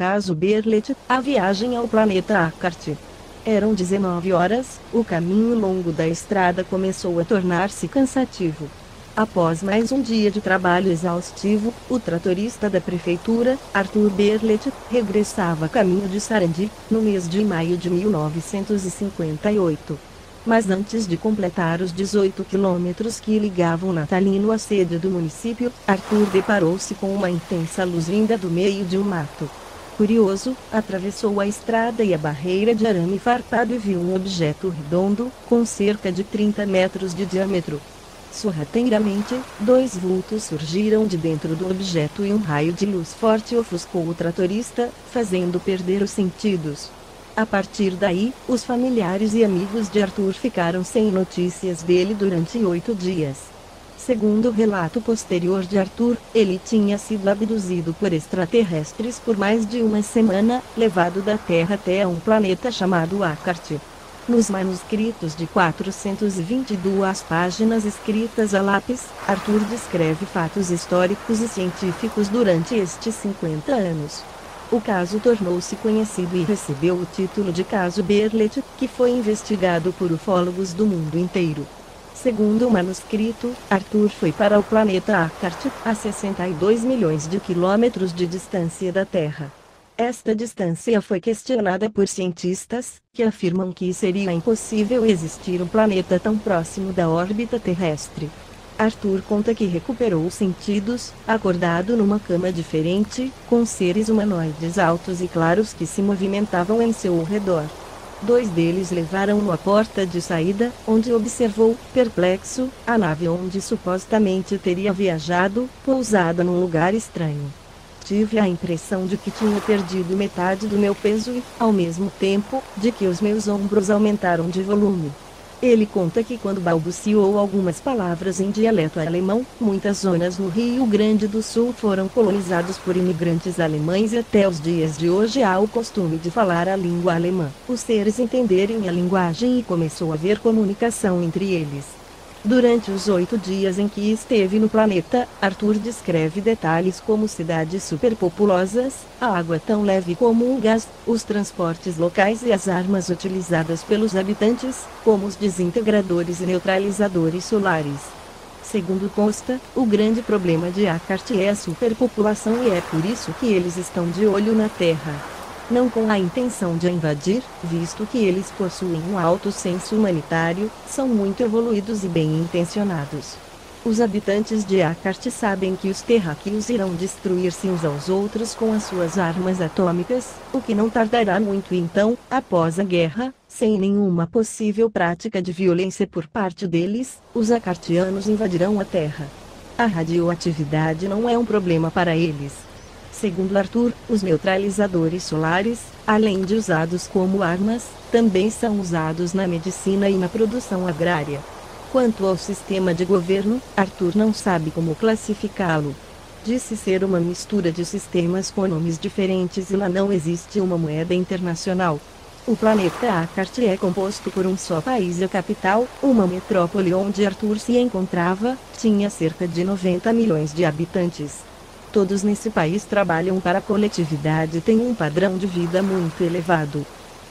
caso Berlet, a viagem ao planeta Akart. Eram 19 horas, o caminho longo da estrada começou a tornar-se cansativo. Após mais um dia de trabalho exaustivo, o tratorista da prefeitura, Arthur Berlet, regressava a caminho de Sarandi, no mês de maio de 1958. Mas antes de completar os 18 quilômetros que ligavam Natalino à sede do município, Arthur deparou-se com uma intensa luz vinda do meio de um mato. Curioso, atravessou a estrada e a barreira de arame farpado e viu um objeto redondo, com cerca de 30 metros de diâmetro. Sorrateiramente, dois vultos surgiram de dentro do objeto e um raio de luz forte ofuscou o tratorista, fazendo perder os sentidos. A partir daí, os familiares e amigos de Arthur ficaram sem notícias dele durante 8 dias. Segundo o relato posterior de Arthur, ele tinha sido abduzido por extraterrestres por mais de uma semana, levado da Terra até um planeta chamado Akart. Nos manuscritos de 422 páginas escritas a lápis, Arthur descreve fatos históricos e científicos durante estes 50 anos. O caso tornou-se conhecido e recebeu o título de Caso Berlet, que foi investigado por ufólogos do mundo inteiro. Segundo o manuscrito, Arthur foi para o planeta Akart, a 62 milhões de quilômetros de distância da Terra. Esta distância foi questionada por cientistas, que afirmam que seria impossível existir um planeta tão próximo da órbita terrestre. Arthur conta que recuperou os sentidos, acordado numa cama diferente, com seres humanoides altos e claros que se movimentavam em seu redor. 2 deles levaram-no à porta de saída, onde observou, perplexo, a nave onde supostamente teria viajado, pousada num lugar estranho. Tive a impressão de que tinha perdido metade do meu peso e, ao mesmo tempo, de que os meus ombros aumentaram de volume. Ele conta que quando balbuciou algumas palavras em dialeto alemão, muitas zonas no Rio Grande do Sul foram colonizadas por imigrantes alemães e até os dias de hoje há o costume de falar a língua alemã. Os seres entenderem a linguagem e começou a haver comunicação entre eles. Durante os 8 dias em que esteve no planeta, Arthur descreve detalhes como cidades superpopulosas, a água tão leve como um gás, os transportes locais e as armas utilizadas pelos habitantes, como os desintegradores e neutralizadores solares. Segundo consta, o grande problema de Akart é a superpopulação e é por isso que eles estão de olho na Terra. Não com a intenção de a invadir, visto que eles possuem um alto senso humanitário, são muito evoluídos e bem intencionados. Os habitantes de Akart sabem que os terráqueos irão destruir-se uns aos outros com as suas armas atômicas, o que não tardará muito e então, após a guerra, sem nenhuma possível prática de violência por parte deles, os acartianos invadirão a Terra. A radioatividade não é um problema para eles. Segundo Arthur, os neutralizadores solares, além de usados como armas, também são usados na medicina e na produção agrária. Quanto ao sistema de governo, Arthur não sabe como classificá-lo. Disse ser uma mistura de sistemas com nomes diferentes e lá não existe uma moeda internacional. O planeta Akart é composto por um só país e a capital, uma metrópole onde Arthur se encontrava, tinha cerca de 90 milhões de habitantes. Todos nesse país trabalham para a coletividade e têm um padrão de vida muito elevado.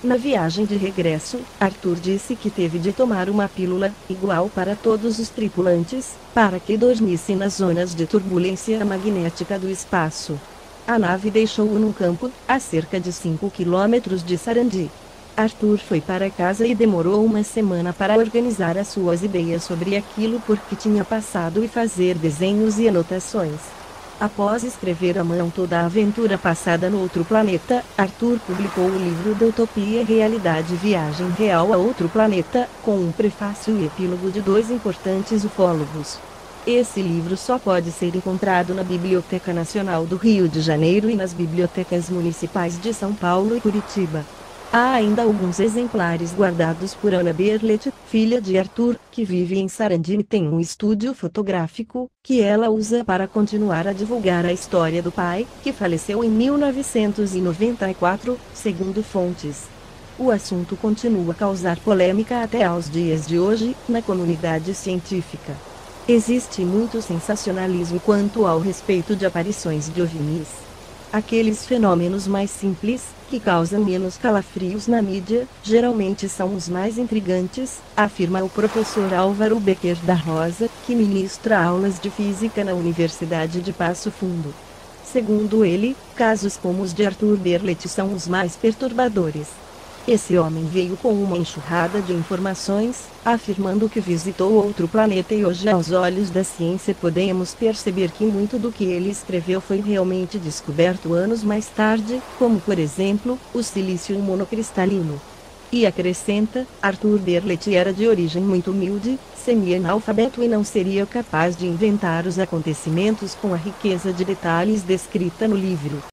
Na viagem de regresso, Arthur disse que teve de tomar uma pílula, igual para todos os tripulantes, para que dormisse nas zonas de turbulência magnética do espaço. A nave deixou-o num campo, a cerca de 5 quilômetros de Sarandi. Arthur foi para casa e demorou uma semana para organizar as suas ideias sobre aquilo porque tinha passado e fazer desenhos e anotações. Após escrever à mão toda a aventura passada no outro planeta, Arthur publicou o livro da Utopia Realidade Viagem Real a Outro Planeta, com um prefácio e epílogo de 2 importantes ufólogos. Esse livro só pode ser encontrado na Biblioteca Nacional do Rio de Janeiro e nas bibliotecas municipais de São Paulo e Curitiba. Há ainda alguns exemplares guardados por Ana Berlet, filha de Arthur, que vive em Sarandi e tem um estúdio fotográfico, que ela usa para continuar a divulgar a história do pai, que faleceu em 1994, segundo fontes. O assunto continua a causar polêmica até aos dias de hoje, na comunidade científica. Existe muito sensacionalismo quanto ao respeito de aparições de OVNIs. Aqueles fenômenos mais simples, que causam menos calafrios na mídia, geralmente são os mais intrigantes, afirma o professor Álvaro Becker da Rosa, que ministra aulas de física na Universidade de Passo Fundo. Segundo ele, casos como os de Arthur Berlet são os mais perturbadores. Esse homem veio com uma enxurrada de informações, afirmando que visitou outro planeta e hoje aos olhos da ciência podemos perceber que muito do que ele escreveu foi realmente descoberto anos mais tarde, como por exemplo, o silício monocristalino. E acrescenta, Arthur Berlet era de origem muito humilde, semi-analfabeto e não seria capaz de inventar os acontecimentos com a riqueza de detalhes descrita no livro.